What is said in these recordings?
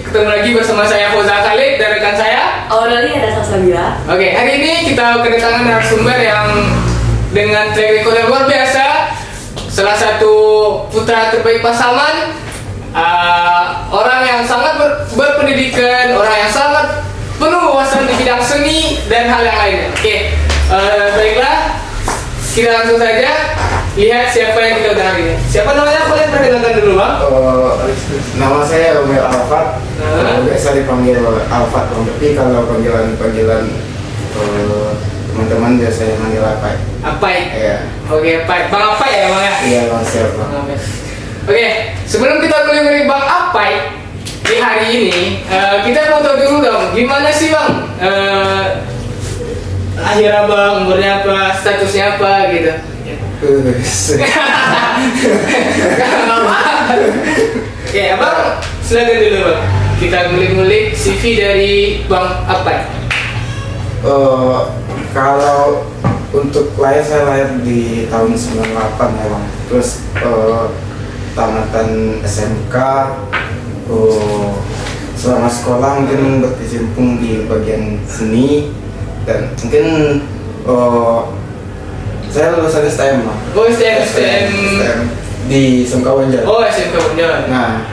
ketemu lagi bersama saya Fauzan Khalid dan rekan saya Aureli ada Salsabila. Oke, hari ini kita kedatangan narasumber yang dengan track record yang luar biasa. Salah satu putra terbaik Pasaman, orang yang sangat berpendidikan, orang yang sangat penuh wawasan di bidang seni dan hal yang lainnya. Oke, baiklah, kita langsung saja lihat siapa yang kita udah hari ini. Siapa namanya? Boleh perkenalkan dulu, Bang? Nama saya Umar Alfat. Biasa dipanggil Alfat, tapi kalau panggilan teman-teman biasanya manggil Apai. Apai. Iya. Oke, Apai. Bang Apai ya, Bang ya? Iya, Bang, siap, Bang. Oke, sebelum kita mulai Bang Apai di hari ini, kita mau tahu dulu dong, gimana sih Bang? Lahir Abang, umurnya apa, statusnya apa gitu? Oke, Abang, silakan dulu Bang. Kita ngulik-ngulik CV dari Bang Apai. Kalau untuk lahir, saya lahir di tahun 98 ya, Bang. Terus tamatan SMK, selama sekolah mungkin berkecimpung di bagian seni dan mungkin saya lulusan STM, Bang. Oh, STM. Di SMK Banjar. Oh, SMK Banjar. Nah,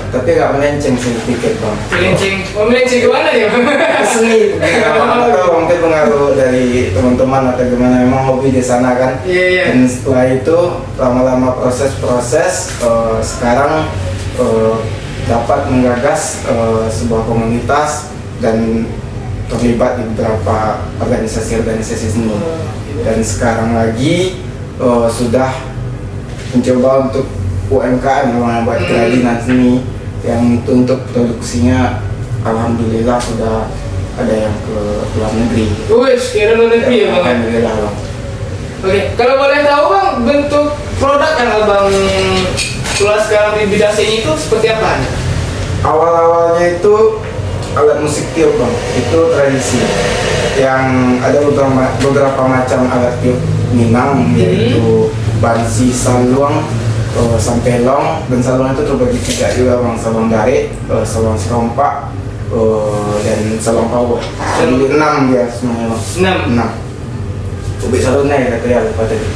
tapi nggak melenceng sedikit, Bang. Melenceng kemana ya Bang? Seni, atau mungkin pengaruh dari teman-teman atau gimana, memang hobi di sana kan. Iya. Dan setelah itu lama-lama proses sekarang dapat menggagas sebuah komunitas dan terlibat di beberapa organisasi seni. Dan sekarang lagi sudah mencoba untuk UMKM, yang buat kerajinan seni yang itu untuk produksinya alhamdulillah sudah ada yang ke luar negeri. Kira luar negeri ya Bang? Alhamdulillah, Bang. Oke, kalau boleh tahu Bang, bentuk produk yang Abang keluar sekarang di bidang seni itu seperti apa? Awal-awalnya itu alat musik tiup, Bang. Itu tradisi yang ada beberapa macam alat tiup Minang, yaitu bansi, saluang, sampelong, dan saluang itu terbagi tiga juga, Bang. Saluang darik, saluang serompak, dan saluang power. Jadi 6 dia semuanya, Bang. 6. Ubik salunnya ya kata ya, lupa tadi.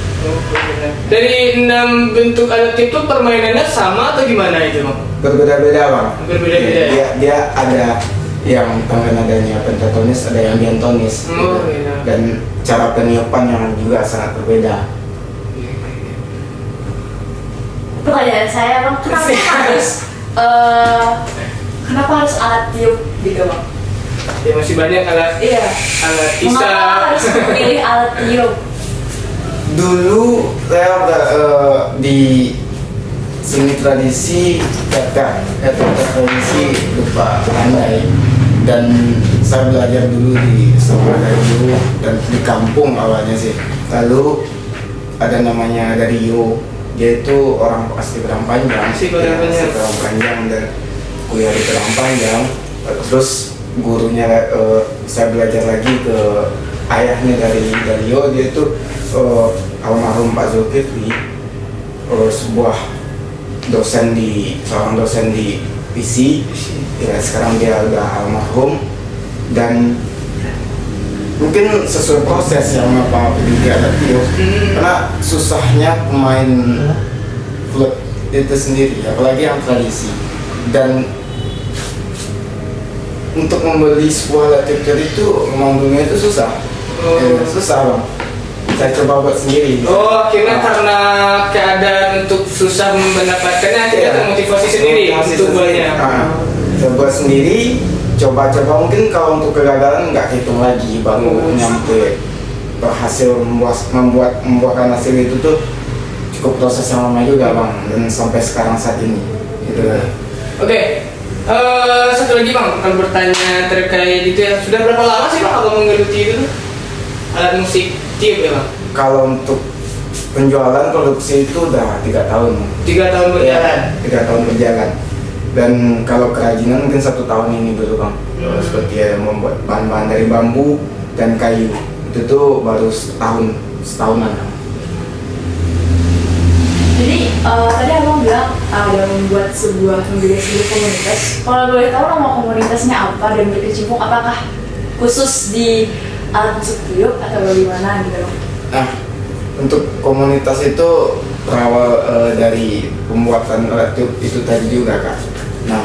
Dari 6 bentuk alat itu permainannya sama atau gimana itu Bang? Berbeda-beda, Bang. Berbeda-beda. Dia ada yang tangga nadanya pentatonis, ada yang diatonis. Oh, iya. Dan cara peniupan yang juga sangat berbeda. Pertanyaan saya Bang, kenapa harus alat tiup gitu Bang? Ya masih banyak alat. Iya. Alat bisa. Mengapa harus memilih alat tiup? Dulu saya di seni tradisi kata tradisi lupa pandai, dan saya belajar dulu di sekolah dari dulu dan di kampung awalnya sih. Lalu ada namanya dari Rio, dia itu orang asli Padang Panjang, Padang Panjang, dan kuliah di Padang Panjang. Terus gurunya saya belajar lagi ke ayahnya dari Rio, dia itu almarhum Pak Zulkifli, seorang dosen di PC. Ya, sekarang dia udah almarhum, dan mungkin sesuai proses yang apa dia ada tiup, karena susahnya pemain flute itu sendiri, apalagi yang tradisi, dan untuk membeli sebuah alat tiup itu memang dulunya itu susah. Susah, Bang. Saya coba buat sendiri. Oh, akhirnya karena keadaan untuk susah mendapatkannya, akhirnya termotivasi sendiri untuk buatnya. Saya buat sendiri, coba-coba, mungkin kalau untuk kegagalan nggak hitung lagi, baru nyampe berhasil membuatkan hasil itu tuh cukup proses yang lama juga, Bang, dan sampai sekarang saat ini. Gitu. Oke. Satu lagi Bang, akan bertanya terkait itu ya. Sudah berapa lama sih Bang Abang menggeluti itu alat musik tiup ya Bang? Kalau untuk penjualan produksi itu udah 3 tahun. 3 tahun berjalan. 3 tahun berjalan. Dan kalau kerajinan mungkin 1 tahun ini dulu, Bang. Seperti ya, membuat bahan-bahan dari bambu dan kayu. Itu tuh baru setahunan. Jadi tadi abang bilang ada membuat mendirikan sebuah komunitas. Kalau boleh tahu nama komunitasnya apa dan berkecimpung apakah khusus di alat musik tiup atau bagaimana gitu? Nah, untuk komunitas itu berawal dari pembuatan alat tiup itu tadi juga kak. Nah,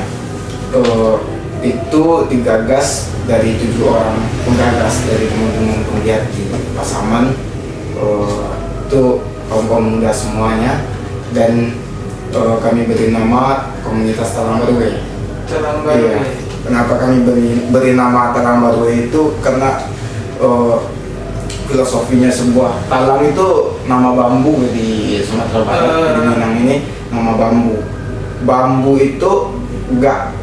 itu digagas dari 7 orang penggagas dari teman-teman penggiat di Pasaman. Itu kaum muda semuanya, dan kami beri nama komunitas Talang Barwe. Talang Iya. Barwe. Kenapa kami beri nama Talang Barwe itu karena filosofinya sebuah talang itu nama bambu di Sumatera Barat, di Minang ini nama bambu. Bambu itu nggak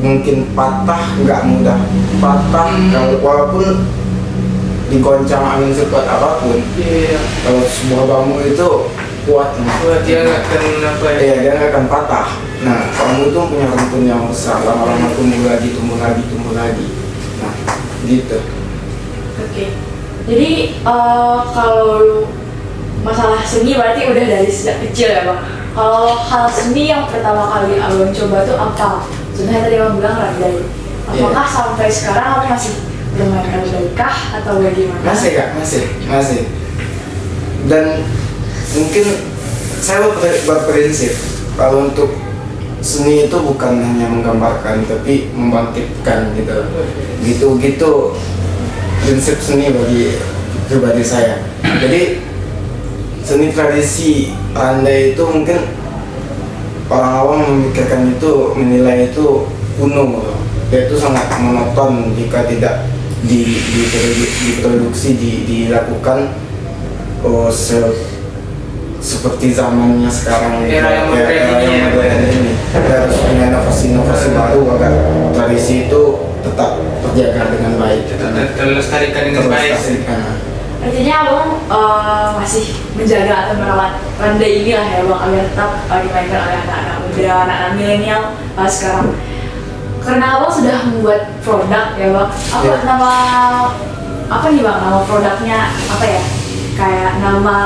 mungkin patah, nggak mudah patah kalau walaupun digoncang angin sekuat apapun. Iya. Kalau sebuah bambu itu kuat, Buat dia nggak akan apa ya? iya, dia nggak akan patah. Nah, bambu itu punya rumpun yang besar, lama-lama tumbuh lagi. Nah, gitu. Oke. Jadi kalau masalah seni berarti udah dari sejak kecil ya bang. Kalau hal seni yang pertama kali abang coba tuh apa? Sebenarnya tadi abang bilang randai. Apakah sampai sekarang abang masih bermain randai kah atau bagaimana? Masih kak, masih. Dan mungkin saya berprinsip kalau untuk seni itu bukan hanya menggambarkan tapi membangkitkan gitu prinsip seni bagi pribadi saya. Jadi seni tradisi randai itu mungkin orang awam memikirkan itu, menilai itu kuno, dia itu sangat monoton jika tidak diproduksi, dilakukan seperti zamannya sekarang, Era yang modern ini. Kita harus punya inovasi baru agar tradisi itu tetap terjaga dengan baik, Terlestarikan dengan baik. Artinya abang masih menjaga atau merawat randai ini lah ya bang agar tetap dimainkan oleh anak-anak muda, anak-anak milenial sekarang. Karena abang sudah membuat produk ya bang. Apa Ya. nama apa nih bang? Nama produknya apa ya? Kayak nama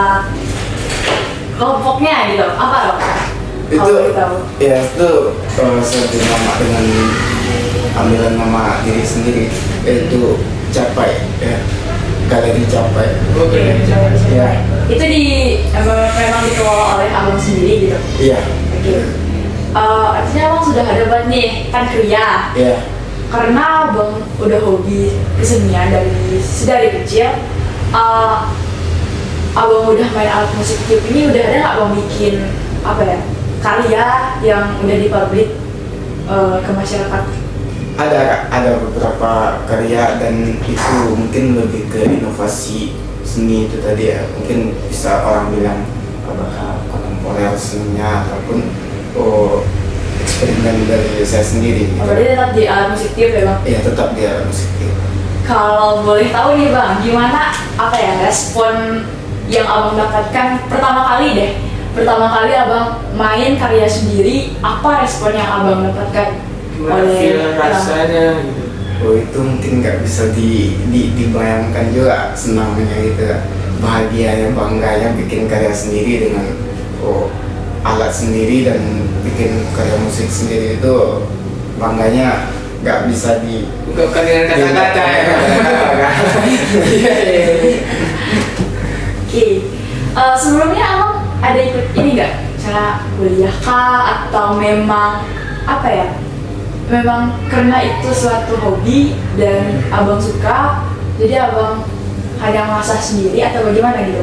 kelompoknya gitu. Apa bang? Itu Kalau boleh tahu. ya itu suatu nama dengan ambilan nama diri sendiri, yaitu Capai ya, Galeri Capai. Oke. Ya. Itu memang dikelola oleh abang sendiri gitu. Iya. Oke. Artinya abang sudah ada banget nih kan kriya. Iya. Karena abang udah hobi kesenian dari kecil. Abang udah main alat musik tiup ini udah ada nggak abang bikin apa ya karya yang udah dipublik ke masyarakat? Ada Kak, ada beberapa karya, dan itu mungkin lebih ke inovasi seni itu tadi ya. Mungkin bisa orang bilang apakah kontemporer seninya ataupun eksperimen dari saya sendiri gitu. Berarti tetap di alat musik tiup ya bang? Iya, tetap di alat musik tiup. Kalau boleh tahu nih bang, gimana apa ya respon yang abang dapatkan pertama kali abang main karya sendiri, apa respon yang abang dapatkan? Gimana feel rasanya gitu. Itu mungkin nggak bisa dibayangkan juga, senangnya gitu, bahagianya, bangganya bikin karya sendiri dengan alat sendiri dan bikin karya musik sendiri, itu bangganya nggak bisa Bukan dengan kata-kata ya. Iya, iya. Oke, sebelumnya abang ada ikut ini nggak? Cara kuliah kah atau memang apa ya? Memang karena itu suatu hobi dan abang suka, jadi abang hanya mengasah sendiri atau bagaimana gitu?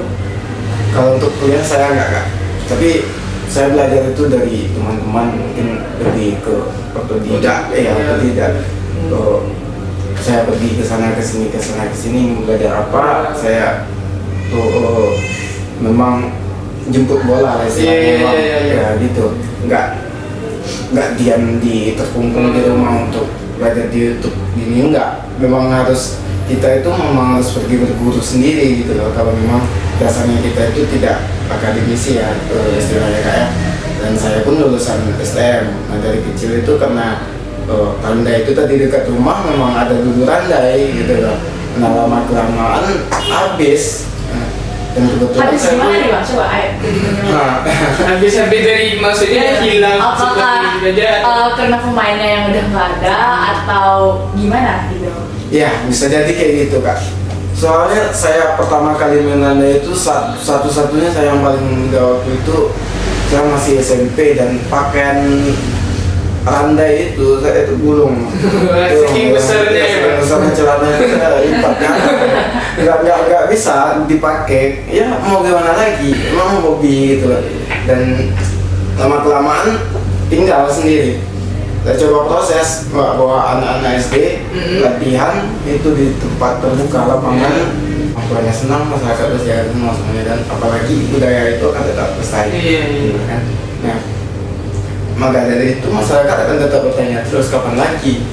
Kalau untuk kuliah saya nggak Kak, tapi saya belajar itu dari teman-teman, mungkin lebih ke otodidak ya, otodidak. Saya pergi ke sana ke sini belajar apa, saya tuh memang jemput bola lah istilahnya, ya gitu, nggak diam terkungkung di rumah untuk belajar di YouTube ini, enggak. Memang kita itu memang harus pergi berguru sendiri gitu loh, kalau memang dasarnya kita itu tidak akademisi ya istilahnya kayak. Dan saya pun lulusan STM. Nah, dari kecil itu karena randai itu tadi dekat rumah memang ada dulu randai gitu loh. Nah, lama kelamaan habis. Dan kebetulan Habis saya gimana pun- nih bang? Coba ayo lebih Nah, Habis dari maksudnya hilang apakah seperti aja. karena pemainnya yang udah nggak ada atau gimana gitu? ya bisa jadi kayak gitu kak. Soalnya saya pertama kali main Randai itu satu-satunya saya yang paling muda waktu itu, saya masih SMP dan pakaian Randai itu saya itu gulung. Saking besarnya ya, Bang. Besarnya celananya saya lipatnya nggak bisa dipakai. Ya mau gimana lagi? Emang hobi gitu loh. Dan lama kelamaan tinggal sendiri. Saya coba proses bawa anak-anak SD latihan itu di tempat terbuka lapangan, orang senang, masyarakat bersiaga semua semuanya, dan apalagi budaya itu akan tetap lestari. Iya. Kan? Nah, maka dari itu masyarakat akan tetap bertanya terus kapan lagi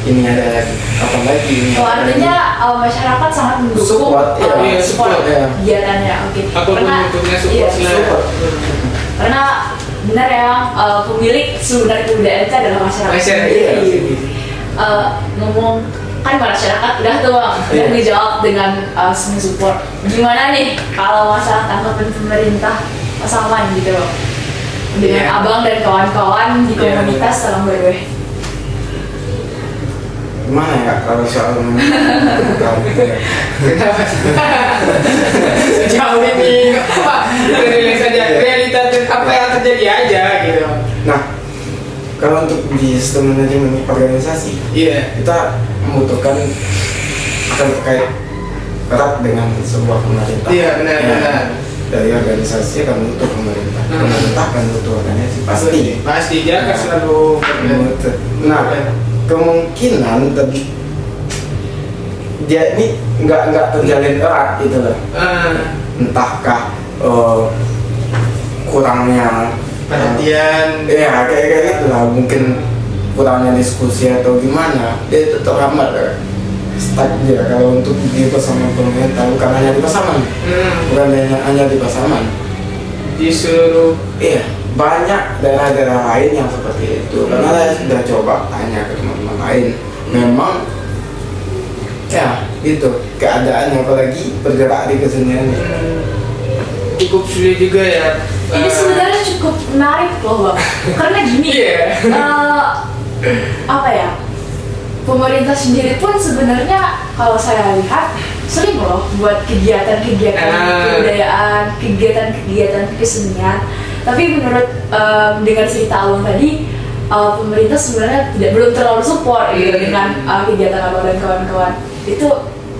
ini ada lagi, kapan lagi ini Oh, ada artinya lagi. masyarakat sangat mendukung Support, iya, iya, support support, iya. kegiatannya. Oke. Apapun Karena bentuknya iya, support lah. Support. karena benar ya pemilik sebenarnya kebudayaan itu adalah masyarakat. Masyarakat, sendiri. iya. Ngomong kan masyarakat udah tuh bang, udah Iya. ngejawab dengan semua support. Gimana nih kalau masalah tanggapan pemerintah pasaman gitu loh dengan Iya. abang dan kawan-kawan di Iya, komunitas Talang Berwe? Gimana ya kalau soal Kenapa? Sejauh ini apa? Relate saja realita apa yang terjadi aja gitu. Nah, kalau untuk di sistem manajemen organisasi, Iya. kita membutuhkan akan terkait erat dengan sebuah pemerintah. Iya, benar. Dari organisasi akan butuh pemerintah, Hmm. pemerintah akan butuh organisasi pasti. Pasti dia akan selalu Butuh. Nah, kemungkinan dia ini nggak terjalin erat gitu loh. Entahkah kurangnya perhatian. ya kayak gitu lah, mungkin kurangnya diskusi atau gimana, dia itu terhambat kan. Stuck dia kalau untuk di Pasaman pemerintah, bukan hanya di Pasaman, bukan hanya di Pasaman, Disuruh iya banyak daerah-daerah lain yang seperti itu. Karena saya sudah coba tanya ke teman-teman lain, memang ya gitu keadaannya, apalagi bergerak di kesenian. cukup sulit juga ya. Ini sebenarnya cukup menarik loh bang, karena gini, Iya. apa ya, pemerintah sendiri pun sebenarnya kalau saya lihat sering loh buat kegiatan-kegiatan kebudayaan, kegiatan-kegiatan kesenian. Tapi menurut dengan cerita Abang tadi, pemerintah sebenarnya belum terlalu support gitu dengan kegiatan Abang dan kawan-kawan. Itu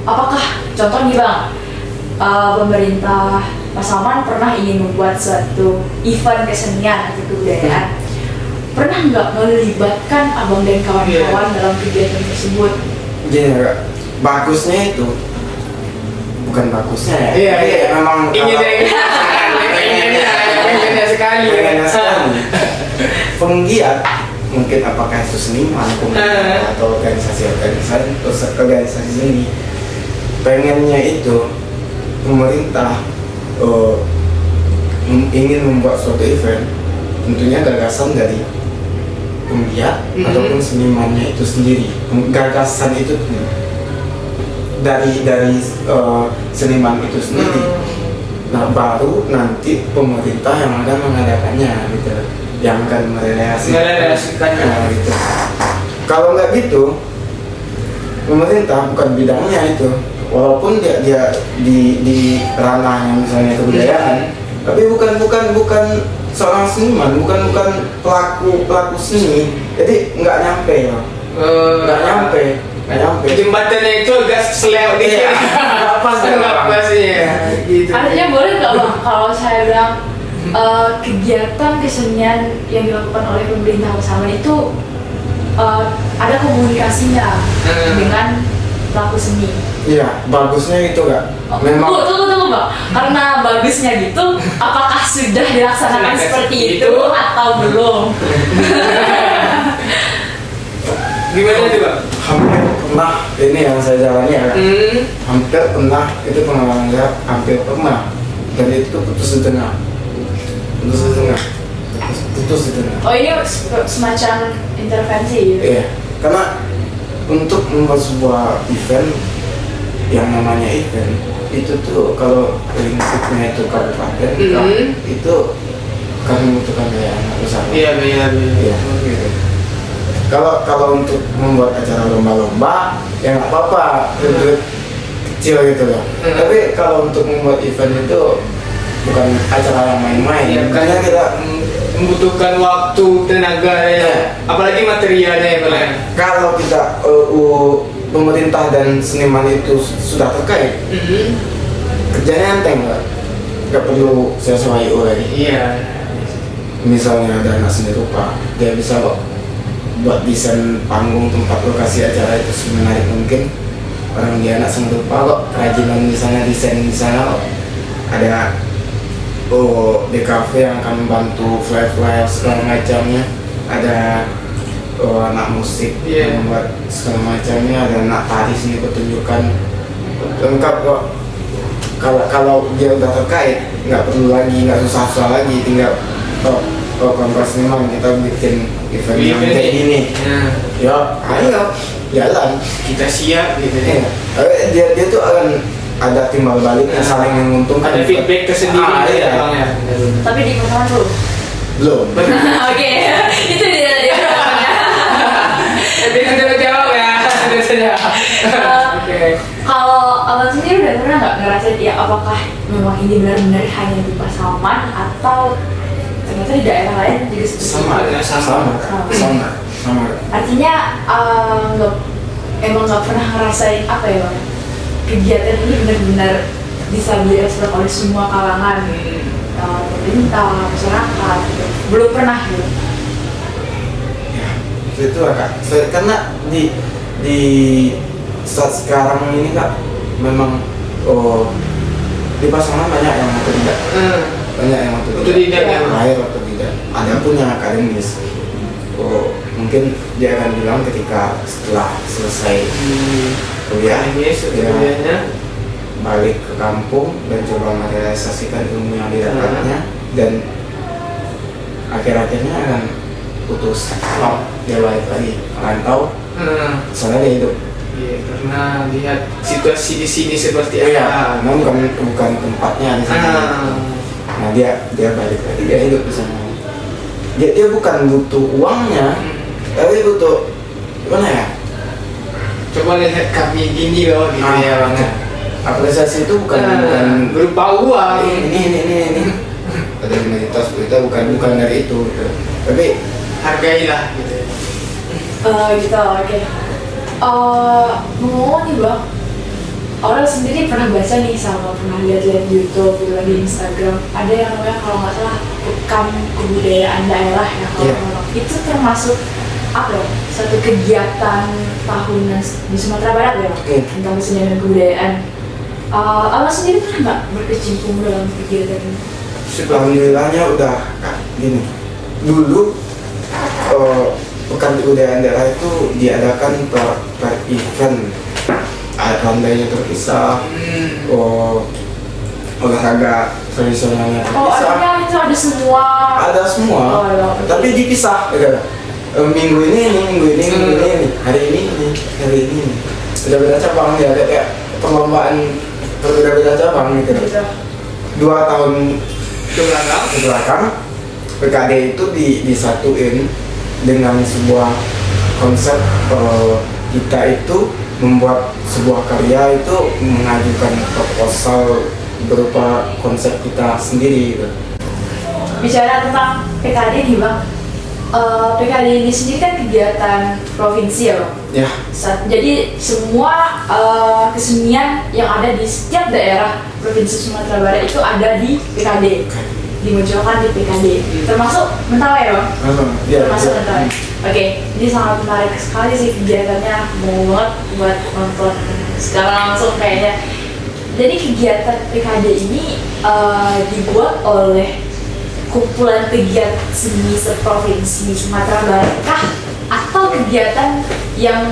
apakah contohnya bang, pemerintah Pasaman pernah ingin membuat suatu event kesenian atau kebudayaan, pernah nggak melibatkan Abang dan kawan-kawan dalam kegiatan tersebut? Gini Kak, bagusnya itu bukan bagusnya ya. Iya, iya. Memang Ini kalau- pengennya sekali. pengennya sekali. Penggiat mungkin apakah itu seniman, komunitas atau organisasi seni, pengennya itu pemerintah ingin membuat suatu event, tentunya gagasan dari penggiat ataupun senimannya itu sendiri. Gagasan itu dari seniman itu sendiri. Nah, baru nanti pemerintah yang akan mengadakannya gitu, yang akan Merealisasikannya. Nah, gitu. Kalau nggak gitu, pemerintah bukan bidangnya itu, walaupun dia di ranahnya misalnya kebudayaan, tapi bukan seorang seniman, bukan pelaku seni, jadi nggak nyampe ya, nggak nyampe. Jembatannya itu agak selewat dikit. Iya, nggak pas, Nggak pas ya. Gitu. Artinya boleh nggak bang kalau saya bilang kegiatan kesenian yang dilakukan oleh pemerintah Pasaman itu ada komunikasinya dengan pelaku seni? Iya, bagusnya itu nggak. Tunggu bang, karena bagusnya gitu, apakah sudah dilaksanakan seperti itu atau belum? Gimana tuh bang? Hampir pernah ini yang saya jalani ya, Kak. Hampir pernah, itu pengalaman saya, hampir pernah, dan itu putus di tengah. Oh ini semacam intervensi gitu? Iya, karena untuk membuat sebuah event yang namanya event itu tuh kalau lingkupnya itu kabupaten itu kan membutuhkan biaya yang besar. Iya, Iya, gitu. Kalau untuk membuat acara lomba-lomba ya nggak apa-apa, duit kecil gitu loh. Tapi kalau untuk membuat event itu bukan acara yang main-main. Iya, karena kita membutuhkan waktu, tenaga ya, apalagi materialnya ya, Bang. Kalau kita pemerintah dan seniman itu sudah terkait, kerjanya enteng nggak perlu sesuai lagi. Iya. Misalnya ada anak seni rupa, dia bisa kok buat desain panggung tempat lokasi acara itu semenarik mungkin. Orang dia anak seni rupa kok kerajinan misalnya desain di sana kok ada DKV yang akan membantu flare segala macamnya, ada anak musik yang membuat segala macamnya, ada anak tari seni pertunjukan, lengkap kok. Kalau dia udah terkait nggak perlu lagi, nggak susah lagi, tinggal kompas memang kita bikin event yang kayak gini. Ya, ayo jalan, Kita siap gitu ya. dia tuh akan ada timbal baliknya, saling menguntungkan. Ada feedback tersendiri iya. ya, Bang ya. Tapi di pertemuan belum. Belum. Oke, itu dia tadi pertemuannya. Tapi sudah jawab ya. Sudah. Oke. Kalau abang sendiri udah pernah nggak ngerasain ya apakah memang ini benar-benar hanya di Pasaman atau ternyata di daerah lain juga seperti itu? Sama. Artinya emang nggak pernah ngerasain apa ya bang, kegiatan ini benar-benar bisa diekspor oleh semua kalangan, pemerintah, masyarakat, gitu. Belum pernah gitu. Ya, itu agak karena di saat sekarang ini kak memang di pasangan banyak yang tidak, banyak yang Otodidak ya. lahir atau tidak. Ada pun yang akademis. Mungkin dia akan bilang ketika setelah selesai kuliah dia balik ke kampung dan coba merealisasikan ilmu yang didapatnya, dan akhir-akhirnya akan putus stop, dia balik lagi rantau, soalnya dia hidup. Iya, karena lihat situasi di sini seperti Ya, memang bukan tempatnya di sana. Nah dia balik lagi, dia hidup di sana. Dia bukan butuh uangnya, tapi butuh gimana ya? Coba lihat kami gini loh gitu ya Bang. Apresiasi itu bukan berupa uang. Ini ada humanitas, kita bukan dari itu gitu. Tapi Hargailah gitu. Gitu, oke. Ngomong nih bang, orang sendiri pernah baca nih sama pernah lihat-lihat di YouTube, juga di Instagram, ada yang namanya kalau nggak salah Pekan Kebudayaan Daerah ya kalau itu termasuk apa ya, satu kegiatan tahunan di Sumatera Barat ya tentang kesenian dan kebudayaan. Abang sendiri pernah nggak berkecimpung dalam kegiatan ini? alhamdulillahnya udah gini. Dulu Pekan Kebudayaan Daerah itu diadakan per event, randainya terpisah, olahraga tradisionalnya terpisah. Artinya itu ada semua. Ada semua, tapi dipisah gitu. Minggu ini, hari ini. Beda-beda cabang ya, kayak perlombaan berbeda-beda cabang gitu. 2 tahun ke belakang PKD itu disatuin dengan sebuah konsep. Kita itu membuat sebuah karya itu mengajukan proposal berupa konsep kita sendiri gitu. Bicara tentang PKD nih bang, PKD ini sendiri kan kegiatan provinsi ya bang? Ya. Jadi semua kesenian yang ada di setiap daerah Provinsi Sumatera Barat itu ada di PKD, dimunculkan di PKD, termasuk Mentawai ya bang? Termasuk Mentawai. Oke, ini sangat menarik sekali sih kegiatannya, mau banget buat nonton sekarang langsung kayaknya. Jadi kegiatan PKD ini dibuat oleh kumpulan pegiat seni seprovinsi Sumatera Barat kah? Atau kegiatan yang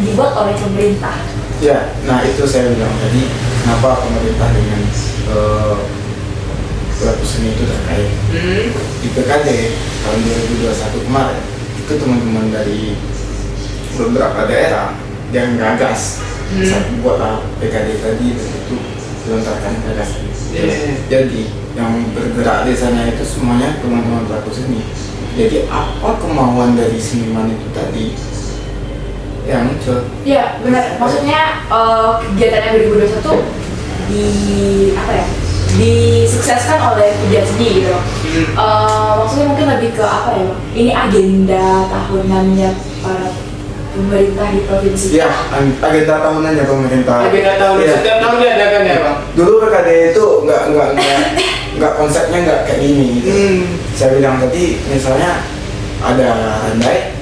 dibuat oleh pemerintah? Ya, nah itu saya bilang tadi, kenapa pemerintah dengan pelaku seni itu terkait. Di PKD tahun 2021 kemarin, itu teman-teman dari beberapa daerah yang gagas Saya buatlah PKD tadi dan itu dilontarkan ke dasar. Jadi yang bergerak di sana itu semuanya teman-teman pelaku seni. Jadi apa kemauan dari seniman itu tadi yang muncul? Iya benar. Maksudnya kegiatan yang 2021 di apa ya? Disukseskan oleh pegiat seni gitu. Maksudnya mungkin lebih ke apa ya? Bang? Ini agenda tahunannya para pemerintah di provinsi. Ya, agenda tahunannya pemerintah. Agenda tahun Iya. setiap tahun diadakan ya bang. Dulu PKD itu nggak konsepnya nggak kayak gini. Gitu. Saya bilang tadi misalnya ada Randai,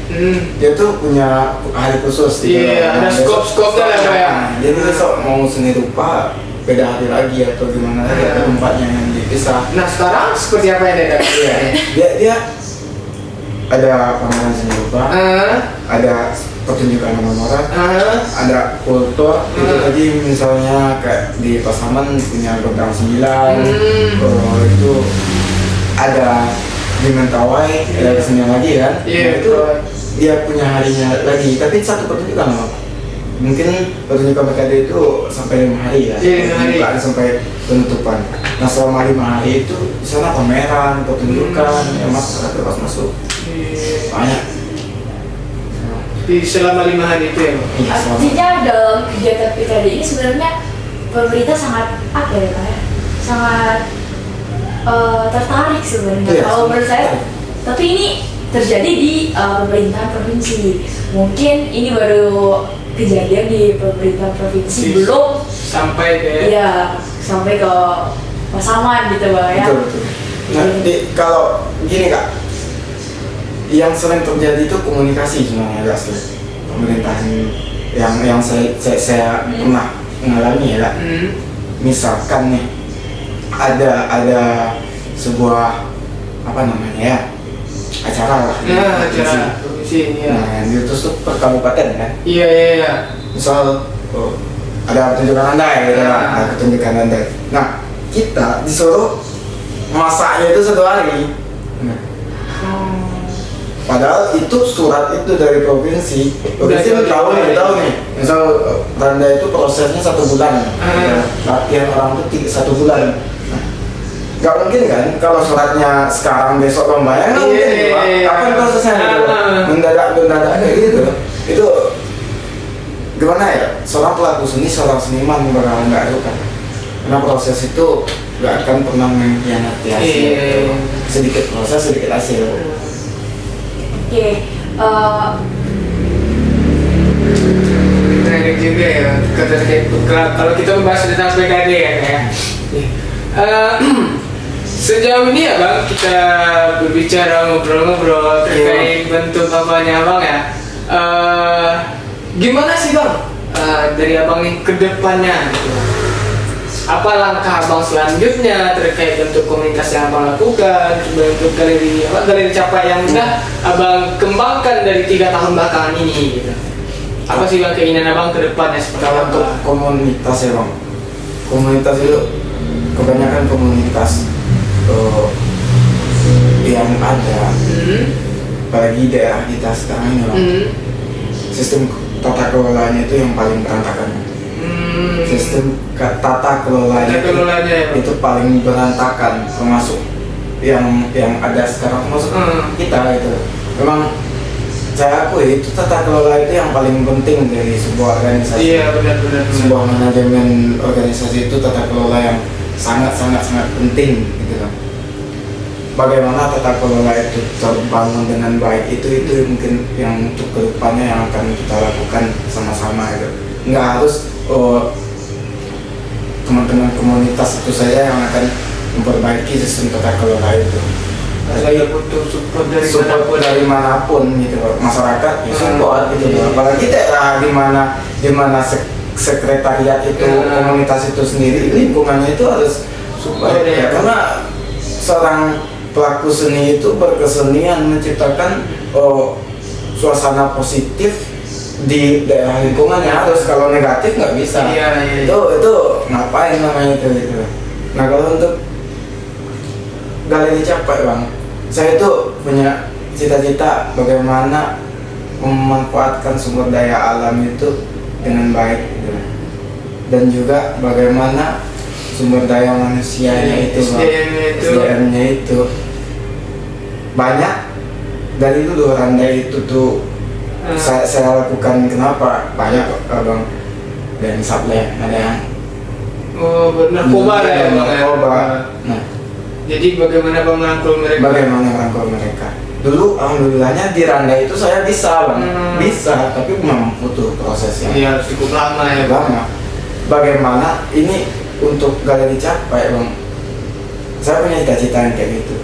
dia tuh punya hari khusus. Gitu. Iya, ada Nah, besok- skop-skopnya lah, Pak, ya. Jadi besok mau seni rupa beda hari lagi atau gimana lagi ada tempatnya yang dipisah. Nah sekarang seperti apa yang diadakan? Dia ada pameran seni rupa, ada pertunjukan nomor, ada kultur itu tadi misalnya kayak di Pasaman punya Gondang 9, itu ada di Mentawai ada kesenian lagi kan. Iya, Nah, itu betul. dia punya harinya lagi, tapi satu pertunjukan loh. Mungkin pertunjukan PKD itu sampai 5 hari ya, Iya, 5 hari. Bukan sampai penutupan. Nah selama 5 hari itu di sana pameran, pertunjukan, ya masyarakat bebas masuk banyak. Di selama 5 hari itu ya bang. Iya, selama- Artinya dalam kegiatan PKD ini sebenarnya pemerintah sangat apa ya Kak, ya? Sangat tertarik sebenarnya Iya, kalau menurut saya. tertarik. Tapi ini terjadi di pemerintahan provinsi. Mungkin ini baru kejadian di pemerintahan provinsi, Iya. belum Sampai ke ya sampai ke Pasaman gitu Bang ya. Betul, betul. Nah, kalau gini kak, yang sering terjadi itu komunikasi sebenarnya agak sulit. Pemerintahan yang saya pernah mengalami ya kak. Misalkan nih ada sebuah apa namanya ya acara lah di Nah, provinsi. acara provinsi ya. Nah yang diutus tuh per kabupaten kan. Iya iya iya. Misal ada pertunjukan andai gitu, Ah. ada pertunjukan andai. Nah kita disuruh masaknya itu 1 hari. Nah, padahal itu surat itu dari provinsi Udah tahu nih, tahu nih. Misal tanda itu prosesnya 1 bulan, Ah. latihan orang itu 1 bulan. Nah, nggak mungkin kan kalau suratnya sekarang besok lomba ya nggak mungkin. Iya. Pak. Kapan prosesnya gitu? Ah. Mendadak kayak gitu. Itu gimana ya? Seorang pelaku seni, seorang seniman bakal nggak ada kan? Karena proses itu nggak akan pernah mengkhianati hasil. Iya. Sedikit proses, sedikit hasil. Oke, Menarik juga ya. Kalau kita membahas tentang PKD ya kayak. Sejauh ini ya bang kita berbicara ngobrol-ngobrol terkait bentuk apanya abang ya. Gimana sih bang dari abang nih ke depannya gitu? Apa langkah abang selanjutnya terkait bentuk komunitas yang abang lakukan, bentuk galeri capai yang udah abang kembangkan dari 3 tahun belakangan ini gitu? Apa sih bang keinginan abang ke depannya seperti Kalau untuk apa? komunitas ya bang, komunitas itu kebanyakan komunitas yang ada, apalagi daerah kita sekarang ini bang, sistem tata kelolanya itu yang paling berantakan. Sistem tata kelolanya ya, Bang? itu paling berantakan, termasuk yang ada sekarang, termasuk kita itu. Memang saya akui itu tata kelola itu yang paling penting dari sebuah organisasi. Iya benar-benar. Sebuah manajemen organisasi itu tata kelola yang sangat penting gitu kan. Bagaimana tata kelola itu terbangun dengan baik itu mungkin yang untuk kedepannya yang akan kita lakukan sama-sama gitu. Nggak harus teman-teman komunitas itu saja yang akan memperbaiki sistem tata kelola itu. Saya butuh support dari Support dari manapun gitu, masyarakat ya support gitu. Apalagi daerah di mana sekretariat itu komunitas itu sendiri lingkungannya itu harus support ya, karena seorang pelaku seni itu berkesenian menciptakan suasana positif di daerah lingkungannya, harus kalau negatif nggak bisa. Iya. Itu ngapain namanya itu gitu. Nah kalau untuk galeri capai bang, saya itu punya cita-cita bagaimana memanfaatkan sumber daya alam itu dengan baik gitu. Dan juga bagaimana sumber daya manusianya itu, SDM-nya itu banyak. Dari dulu Randai itu tuh saya lakukan. Kenapa banyak abang dan sableng ada yang narkoba ya, narkoba. Nah, jadi bagaimana bang merangkul mereka? Dulu alhamdulillahnya di Randai itu saya bisa bang, bisa, tapi memang butuh proses yang harus cukup lama ya lama. Bagaimana ini untuk galeri capai bang? Saya punya cita-cita yang kayak gitu.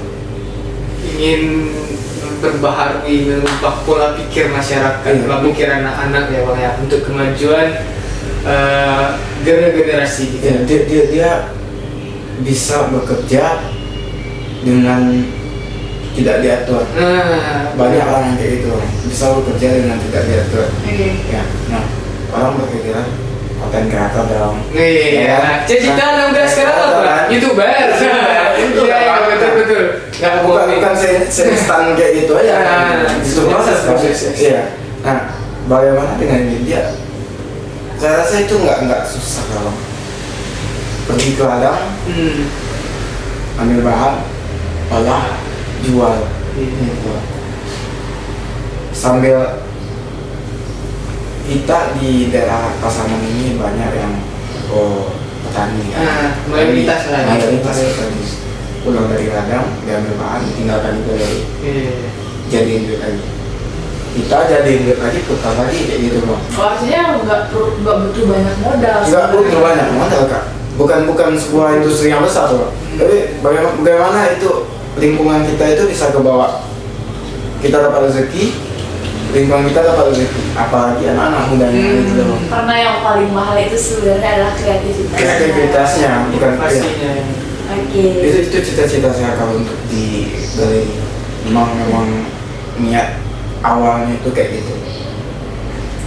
Ingin memperbaharui, mengubah pola pikir masyarakat, pola pikir anak-anak ya bang ya, untuk kemajuan generasi gitu. Dia bisa bekerja dengan tidak diatur. Banyak orang yang kayak gitu bisa bekerja dengan tidak diatur. Ya, nah orang berpikiran konten kreator dong. Iya. Cita-cita anak muda sekarang apa? YouTuber. Iya, betul. Bukan seinstan kayak gitu aja. Itu proses. Iya. Nah, bagaimana dengan media? Saya rasa itu nggak susah kalau pergi ke ladang, ambil bahan, olah, jual. Sambil kita di daerah Pasaman ini banyak yang petani. Mayoritas lah. Petani. Pulang dari ladang, diambil bahan, tinggalkan itu dari jadiin duit lagi. Kita jadiin duit lagi, putar lagi kayak gitu bang. Artinya nggak butuh banyak modal. Nggak butuh banyak modal kak. Bukan sebuah industri yang besar loh. Tapi bagaimana itu lingkungan kita itu bisa kebawa. Kita dapat rezeki, lingkungan kita dapat rezeki, apalagi anak-anak mudanya gitu loh. Karena yang paling mahal itu sebenarnya adalah kreativitasnya, bukan pastinya. Oke. Itu cita-cita saya kalau untuk di galeri. Memang niat awalnya itu kayak gitu.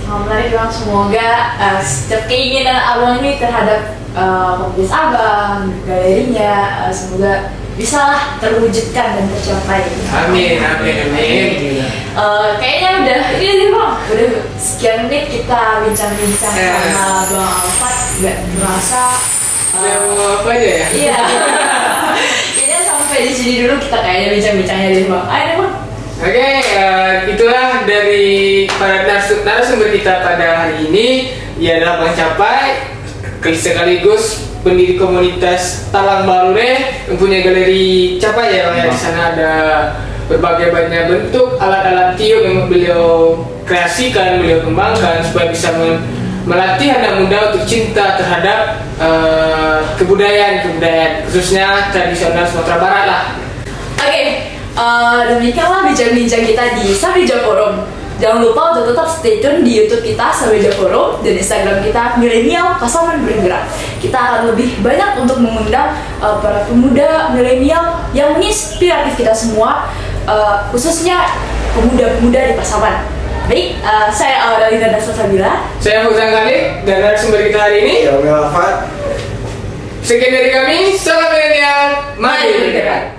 Menarik bang, semoga setiap keinginan abang ini terhadap komunitas abang, galerinya, semoga bisalah terwujudkan dan tercapai. Amin. Kayaknya udah ini bang, udah sekian menit kita bincang-bincang sama Bang Alfat, nggak berasa. Mau apa aja ya? Iya. Kayaknya sampai di sini dulu kita kayaknya bincang-bincangnya deh bang. Ayo bang. Oke, itulah dari para narasumber kita pada hari ini. Ia adalah Bang Capai, sekaligus pendiri komunitas Talang Barure, mempunyai galeri Capai ya bang. Di sana ada berbagai banyak bentuk alat-alat tiup yang beliau kreasikan, beliau kembangkan supaya bisa melatih anak muda untuk cinta terhadap kebudayaan khususnya tradisional Sumatera Barat lah. Oke. Demikianlah bincang-bincang kita di Saweja Forum. Jangan lupa untuk tetap stay tune di YouTube kita Saweja Forum dan Instagram kita Milenial Pasaman Bergerak. Kita akan lebih banyak untuk mengundang para pemuda milenial yang menginspiratif kita semua, khususnya pemuda-pemuda di Pasaman. Baik, saya Audalina Dasasabila. Saya Fauzan Khalid dan narasumber kita hari ini. Ya, Alfat. Sekian dari kami, salam milenial, mari bergerak.